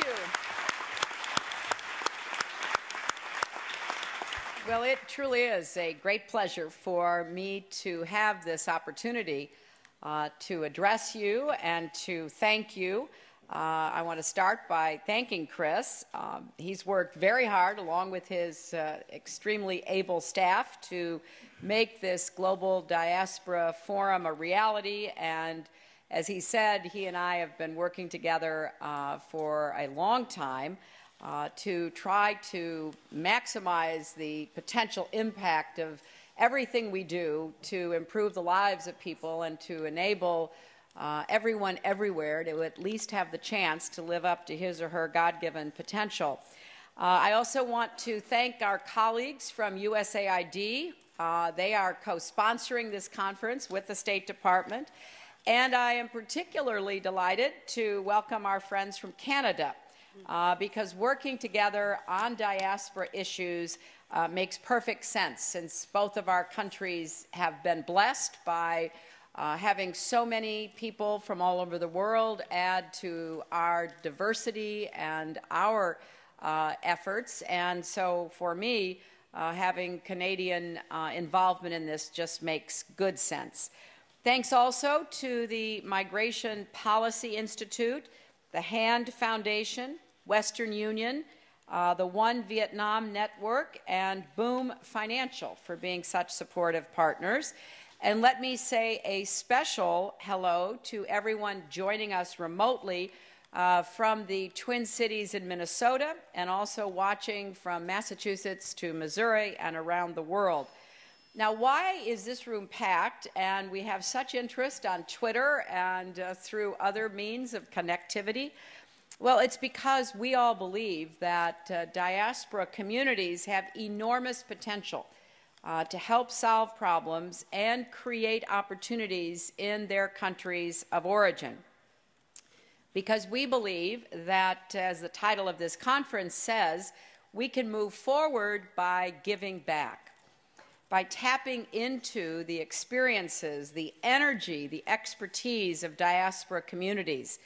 you. Well, it truly is a great pleasure for me to have this opportunity to address you and to thank you. I want to start by thanking Chris. He's worked very hard along with his extremely able staff to make this Global Diaspora Forum a reality, and as he said, he and I have been working together for a long time to try to maximize the potential impact of everything we do to improve the lives of people and to enable everyone everywhere to at least have the chance to live up to his or her God-given potential. I also want to thank our colleagues from USAID. They are co-sponsoring this conference with the State Department. And I am particularly delighted to welcome our friends from Canada because working together on diaspora issues makes perfect sense, since both of our countries have been blessed by having so many people from all over the world add to our diversity and our efforts. And so for me, having Canadian involvement in this just makes good sense. Thanks also to the Migration Policy Institute, the HAND Foundation, Western Union, the One Vietnam Network, and Boom Financial for being such supportive partners. And let me say a special hello to everyone joining us remotely from the Twin Cities in Minnesota, and also watching from Massachusetts to Missouri and around the world. Now, why is this room packed and we have such interest on Twitter and through other means of connectivity? Well, it's because we all believe that diaspora communities have enormous potential to help solve problems and create opportunities in their countries of origin. Because we believe that, as the title of this conference says, we can move forward by giving back, by tapping into the experiences, the energy, the expertise of diaspora communities.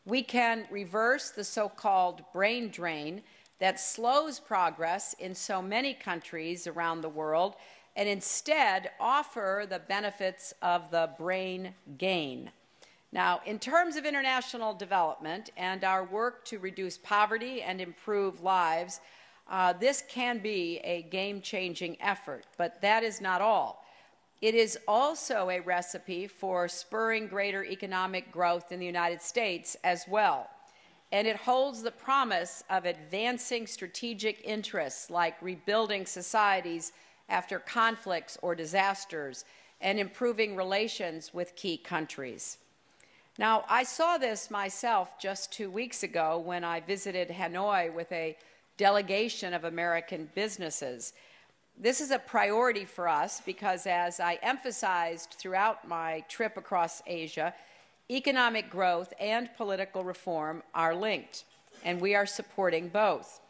We can reverse the so-called brain drain that slows progress in so many countries around the world, and instead offer the benefits of the brain gain. Now, in terms of international development and our work to reduce poverty and improve lives, this can be a game-changing effort, but that is not all. It is also a recipe for spurring greater economic growth in the United States as well. And it holds the promise of advancing strategic interests like rebuilding societies after conflicts or disasters and improving relations with key countries. Now, I saw this myself just 2 weeks ago when I visited Hanoi with a delegation of American businesses. This is a priority for us because, as I emphasized throughout my trip across Asia, economic growth and political reform are linked, and we are supporting both.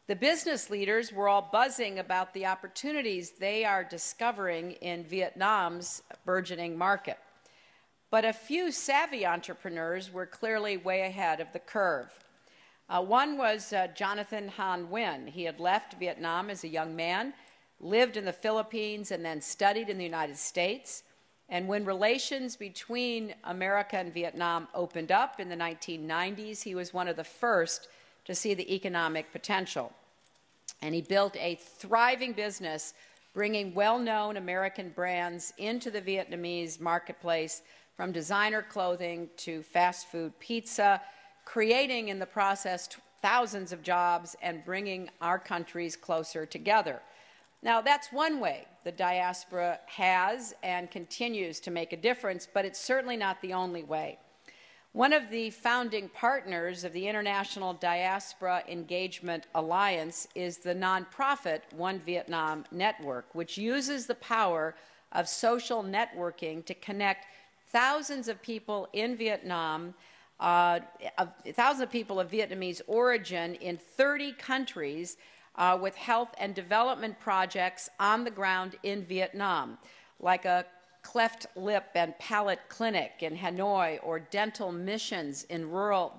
The business leaders were all buzzing about the opportunities they are discovering in Vietnam's burgeoning market. But a few savvy entrepreneurs were clearly way ahead of the curve. One was Jonathan Han Nguyen. He had left Vietnam as a young man, lived in the Philippines, and then studied in the United States. And when relations between America and Vietnam opened up in the 1990s, he was one of the first to see the economic potential. And he built a thriving business, bringing well-known American brands into the Vietnamese marketplace, from designer clothing to fast food pizza, creating in the process thousands of jobs and bringing our countries closer together. Now, that's one way the diaspora has and continues to make a difference, but it's certainly not the only way. One of the founding partners of the International Diaspora Engagement Alliance is the nonprofit One Vietnam Network, which uses the power of social networking to connect thousands of people in Vietnam, thousands of people of Vietnamese origin in 30 countries with health and development projects on the ground in Vietnam, like a cleft lip and palate clinic in Hanoi or dental missions in rural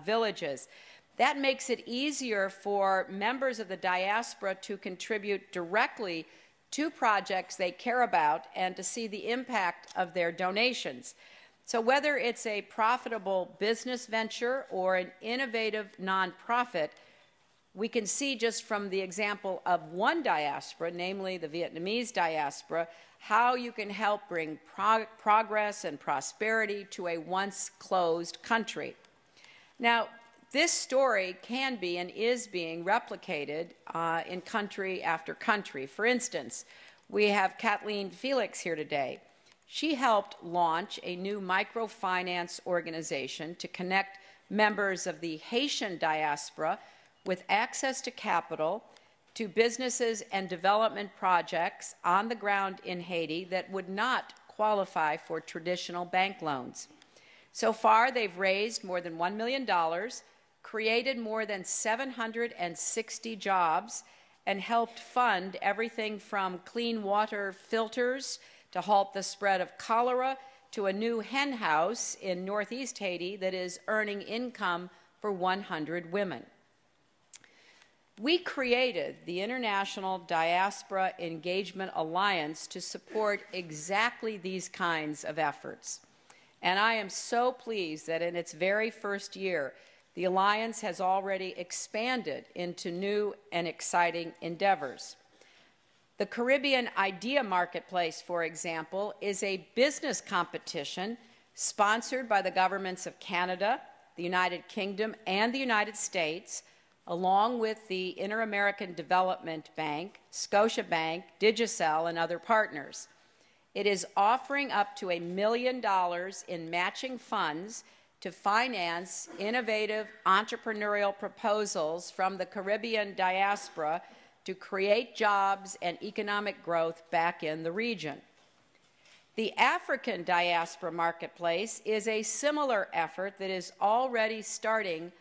villages. That makes it easier for members of the diaspora to contribute directly to projects they care about and to see the impact of their donations. So whether it's a profitable business venture or an innovative nonprofit, we can see just from the example of one diaspora, namely the Vietnamese diaspora, how you can help bring progress and prosperity to a once closed country. Now, this story can be and is being replicated in country after country. For instance, we have Kathleen Felix here today. She helped launch a new microfinance organization to connect members of the Haitian diaspora with access to capital, to businesses and development projects on the ground in Haiti that would not qualify for traditional bank loans. So far, they've raised more than $1 million, created more than 760 jobs, and helped fund everything from clean water filters to halt the spread of cholera to a new hen house in northeast Haiti that is earning income for 100 women. We created the International Diaspora Engagement Alliance to support exactly these kinds of efforts. And I am so pleased that in its very first year, the Alliance has already expanded into new and exciting endeavors. The Caribbean Idea Marketplace, for example, is a business competition sponsored by the governments of Canada, the United Kingdom, and the United States, along with the Inter-American Development Bank, Scotiabank, Digicel, and other partners. It is offering up to $1 million in matching funds to finance innovative entrepreneurial proposals from the Caribbean diaspora to create jobs and economic growth back in the region. The African Diaspora Marketplace is a similar effort that is already supporting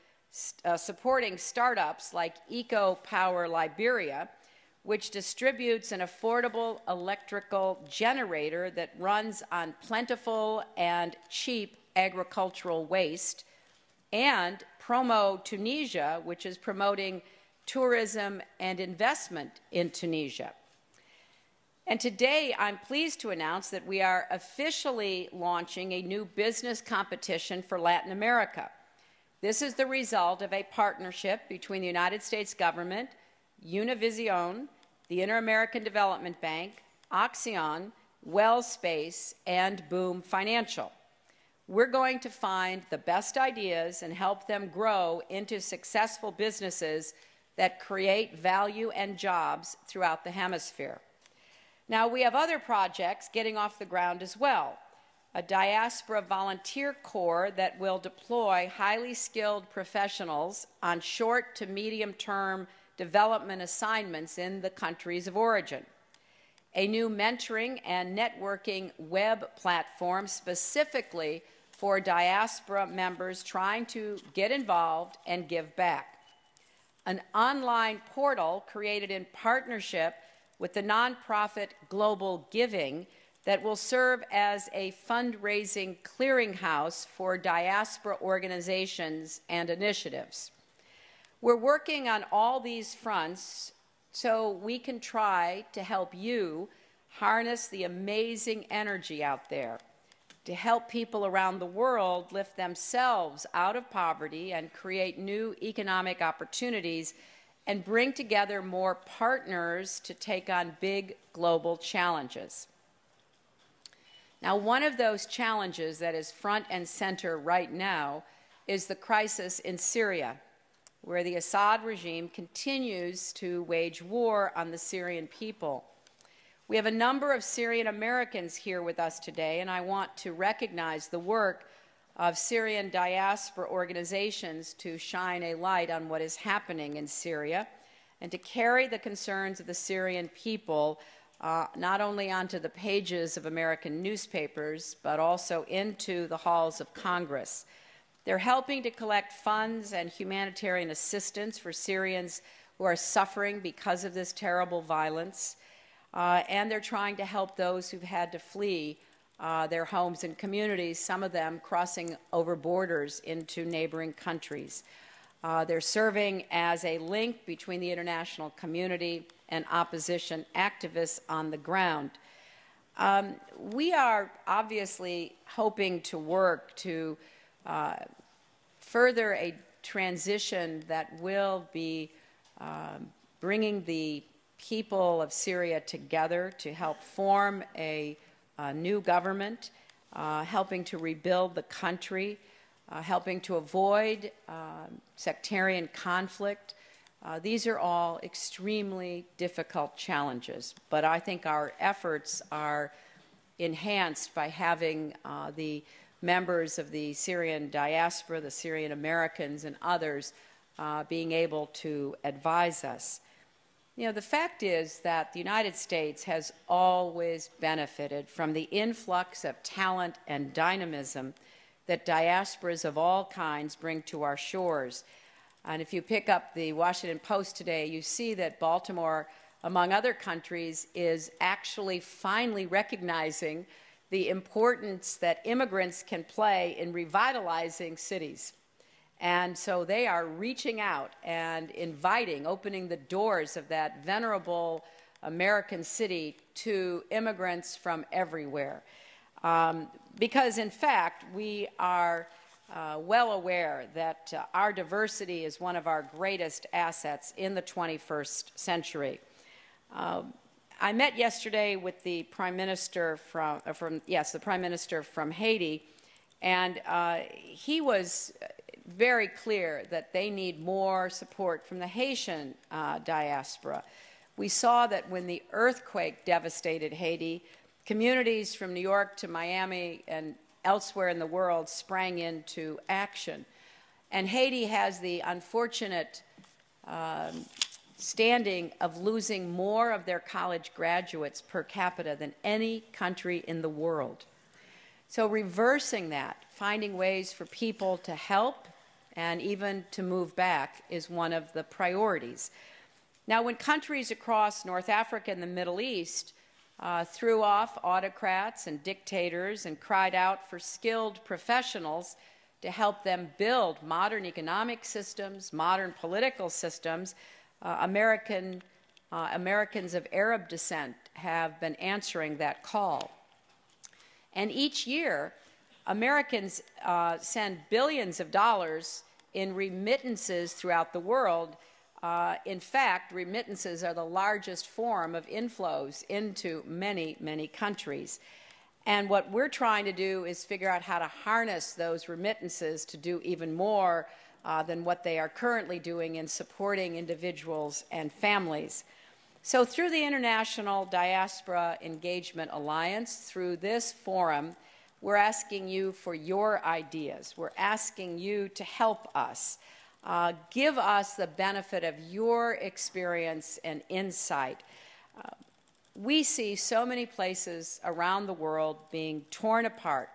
startups like Eco Power Liberia, which distributes an affordable electrical generator that runs on plentiful and cheap agricultural waste, and Promo Tunisia, which is promoting tourism and investment in Tunisia. And today, I'm pleased to announce that we are officially launching a new business competition for Latin America. This is the result of a partnership between the United States government, Univision, the Inter-American Development Bank, Oxion, WellSpace, and Boom Financial. We're going to find the best ideas and help them grow into successful businesses that create value and jobs throughout the hemisphere. Now, we have other projects getting off the ground as well. A diaspora volunteer corps that will deploy highly skilled professionals on short to medium-term development assignments in the countries of origin. A new mentoring and networking web platform specifically for diaspora members trying to get involved and give back. An online portal created in partnership with the nonprofit Global Giving that will serve as a fundraising clearinghouse for diaspora organizations and initiatives. We're working on all these fronts so we can try to help you harness the amazing energy out there, to help people around the world lift themselves out of poverty and create new economic opportunities and bring together more partners to take on big global challenges. Now, one of those challenges that is front and center right now is the crisis in Syria, where the Assad regime continues to wage war on the Syrian people. We have a number of Syrian Americans here with us today, and I want to recognize the work of Syrian diaspora organizations to shine a light on what is happening in Syria and to carry the concerns of the Syrian people not only onto the pages of American newspapers, but also into the halls of Congress. They're helping to collect funds and humanitarian assistance for Syrians who are suffering because of this terrible violence, and they're trying to help those who've had to flee their homes and communities, some of them crossing over borders into neighboring countries. They're serving as a link between the international community and opposition activists on the ground. We are obviously hoping to work to further a transition that will be bringing the people of Syria together to help form a new government, helping to rebuild the country, helping to avoid sectarian conflict. These are all extremely difficult challenges, but I think our efforts are enhanced by having the members of the Syrian diaspora, the Syrian Americans, and others being able to advise us. You know, the fact is that the United States has always benefited from the influx of talent and dynamism that diasporas of all kinds bring to our shores. And if you pick up the Washington Post today, you see that Baltimore, among other countries, is actually finally recognizing the importance that immigrants can play in revitalizing cities. And so they are reaching out and inviting, opening the doors of that venerable American city to immigrants from everywhere. Because, in fact, we are well aware that our diversity is one of our greatest assets in the 21st century. I met yesterday with the Prime Minister the Prime Minister from Haiti, and he was very clear that they need more support from the Haitian diaspora. We saw that when the earthquake devastated Haiti, communities from New York to Miami and elsewhere in the world sprang into action. And Haiti has the unfortunate standing of losing more of their college graduates per capita than any country in the world. So reversing that, finding ways for people to help and even to move back is one of the priorities. Now, when countries across North Africa and the Middle East threw off autocrats and dictators and cried out for skilled professionals to help them build modern economic systems, modern political systems, Americans of Arab descent have been answering that call. And each year, Americans send billions of dollars in remittances throughout the world. In fact, remittances are the largest form of inflows into many, many countries. And what we're trying to do is figure out how to harness those remittances to do even more than what they are currently doing in supporting individuals and families. So through the International Diaspora Engagement Alliance, through this forum, we're asking you for your ideas. We're asking you to help us. Give us the benefit of your experience and insight. We see so many places around the world being torn apart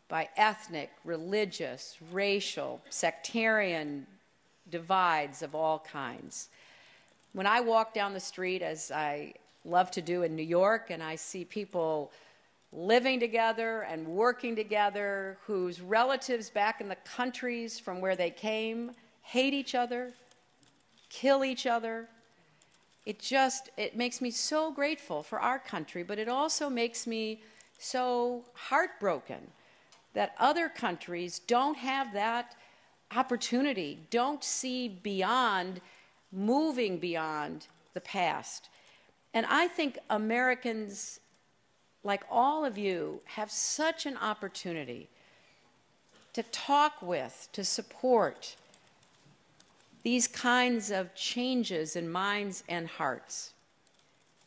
by ethnic, religious, racial, sectarian divides of all kinds. When I walk down the street, as I love to do in New York, and I see people living together and working together whose relatives back in the countries from where they came hate each other, kill each other, it makes me so grateful for our country, but it also makes me so heartbroken that other countries don't have that opportunity, don't see beyond, moving beyond the past. And I think Americans, like all of you, have such an opportunity to talk with, to support these kinds of changes in minds and hearts.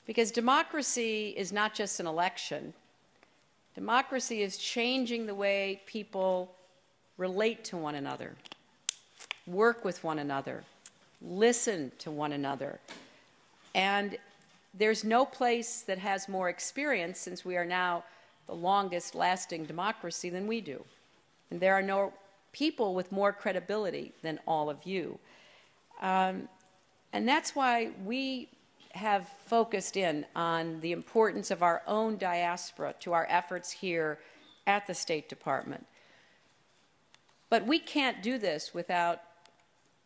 Because democracy is not just an election. Democracy is changing the way people relate to one another, work with one another, listen to one another. And there's no place that has more experience, since we are now the longest lasting democracy, than we do. And there are no people with more credibility than all of you. And that's why we have focused in on the importance of our own diaspora to our efforts here at the State Department. But we can't do this without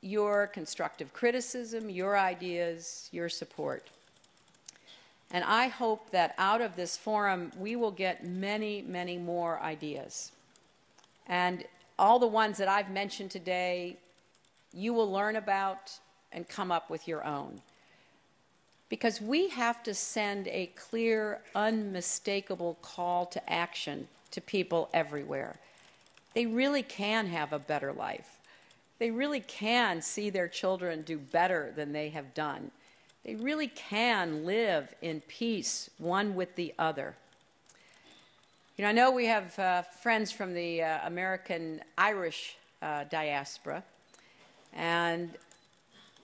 your constructive criticism, your ideas, your support. And I hope that out of this forum, we will get many, many more ideas. And all the ones that I've mentioned today, you will learn about and come up with your own. Because we have to send a clear, unmistakable call to action to people everywhere. They really can have a better life. They really can see their children do better than they have done. They really can live in peace, one with the other. You know, I know we have friends from the American Irish diaspora, and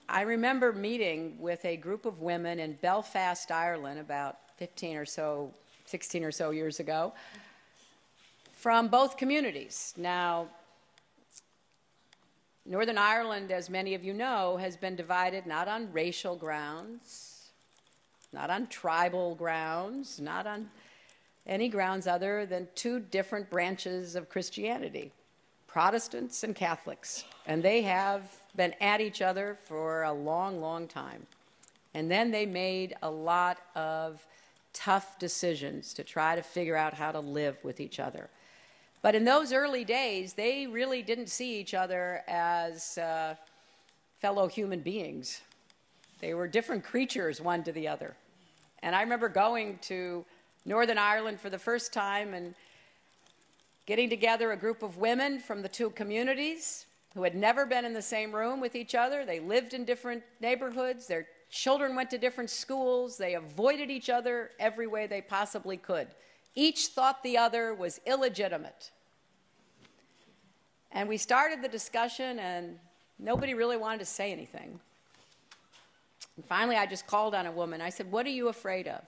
I remember meeting with a group of women in Belfast, Ireland, about 16 or so years ago, from both communities. Now, Northern Ireland, as many of you know, has been divided not on racial grounds, not on tribal grounds, not on any grounds other than two different branches of Christianity, Protestants and Catholics. And they have been at each other for a long, long time. And then they made a lot of tough decisions to try to figure out how to live with each other. But in those early days, they really didn't see each other as fellow human beings. They were different creatures, one to the other. And I remember going to Northern Ireland for the first time and getting together a group of women from the two communities who had never been in the same room with each other. They lived in different neighborhoods. Their children went to different schools. They avoided each other every way they possibly could. Each thought the other was illegitimate. And we started the discussion, and nobody really wanted to say anything. And finally, I just called on a woman. I said, "What are you afraid of?"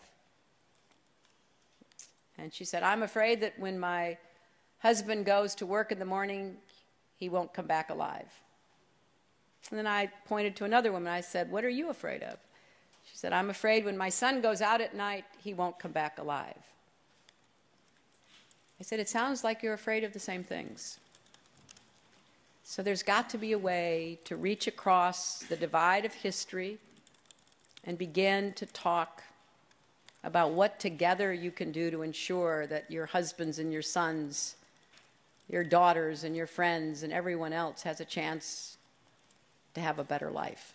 And she said, "I'm afraid that when my husband goes to work in the morning, he won't come back alive." And then I pointed to another woman. I said, "What are you afraid of?" She said, "I'm afraid when my son goes out at night, he won't come back alive." I said, "It sounds like you're afraid of the same things." So there's got to be a way to reach across the divide of history and begin to talk about what together you can do to ensure that your husbands and your sons, your daughters and your friends and everyone else has a chance to have a better life.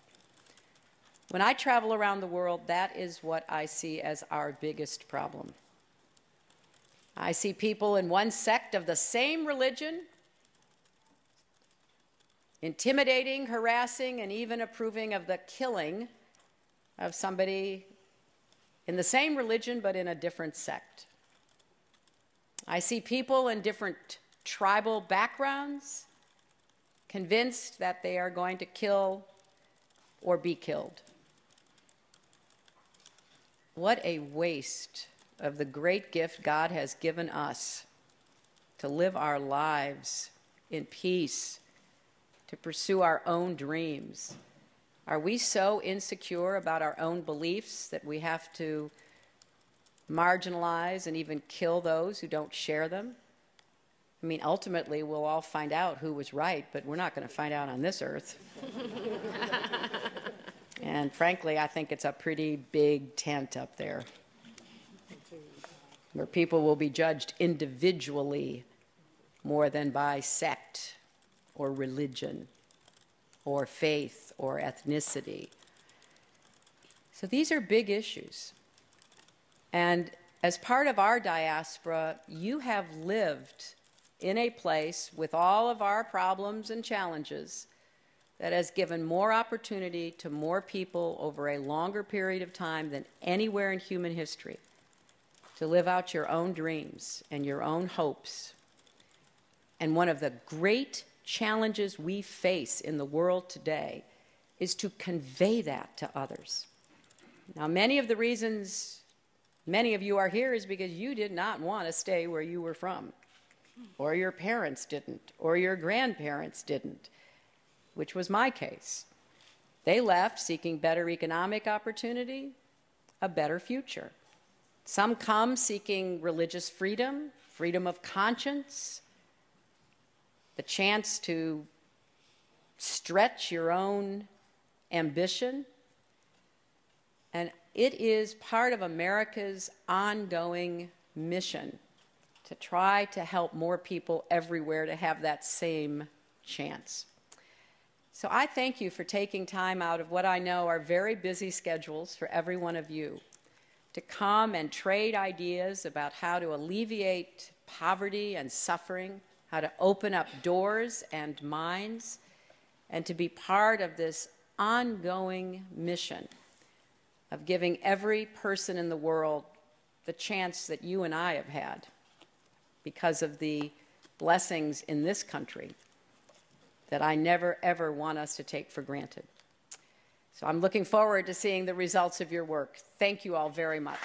When I travel around the world, that is what I see as our biggest problem. I see people in one sect of the same religion intimidating, harassing, and even approving of the killing of somebody in the same religion but in a different sect. I see people in different tribal backgrounds convinced that they are going to kill or be killed. What a waste of the great gift God has given us to live our lives in peace, to pursue our own dreams. Are we so insecure about our own beliefs that we have to marginalize and even kill those who don't share them? I mean, ultimately, we'll all find out who was right, but we're not going to find out on this earth. And frankly, I think it's a pretty big tent up there, where people will be judged individually more than by sect or religion or faith or ethnicity. So these are big issues. And as part of our diaspora, you have lived in a place with all of our problems and challenges that has given more opportunity to more people over a longer period of time than anywhere in human history to live out your own dreams and your own hopes. And one of the great challenges we face in the world today is to convey that to others. Now, many of the reasons many of you are here is because you did not want to stay where you were from, or your parents didn't, or your grandparents didn't, which was my case. They left seeking better economic opportunity, a better future. Some come seeking religious freedom, freedom of conscience, the chance to stretch your own ambition. And it is part of America's ongoing mission to try to help more people everywhere to have that same chance. So I thank you for taking time out of what I know are very busy schedules for every one of you to come and trade ideas about how to alleviate poverty and suffering, how to open up doors and minds, and to be part of this ongoing mission of giving every person in the world the chance that you and I have had because of the blessings in this country that I never, ever want us to take for granted. So I'm looking forward to seeing the results of your work. Thank you all very much.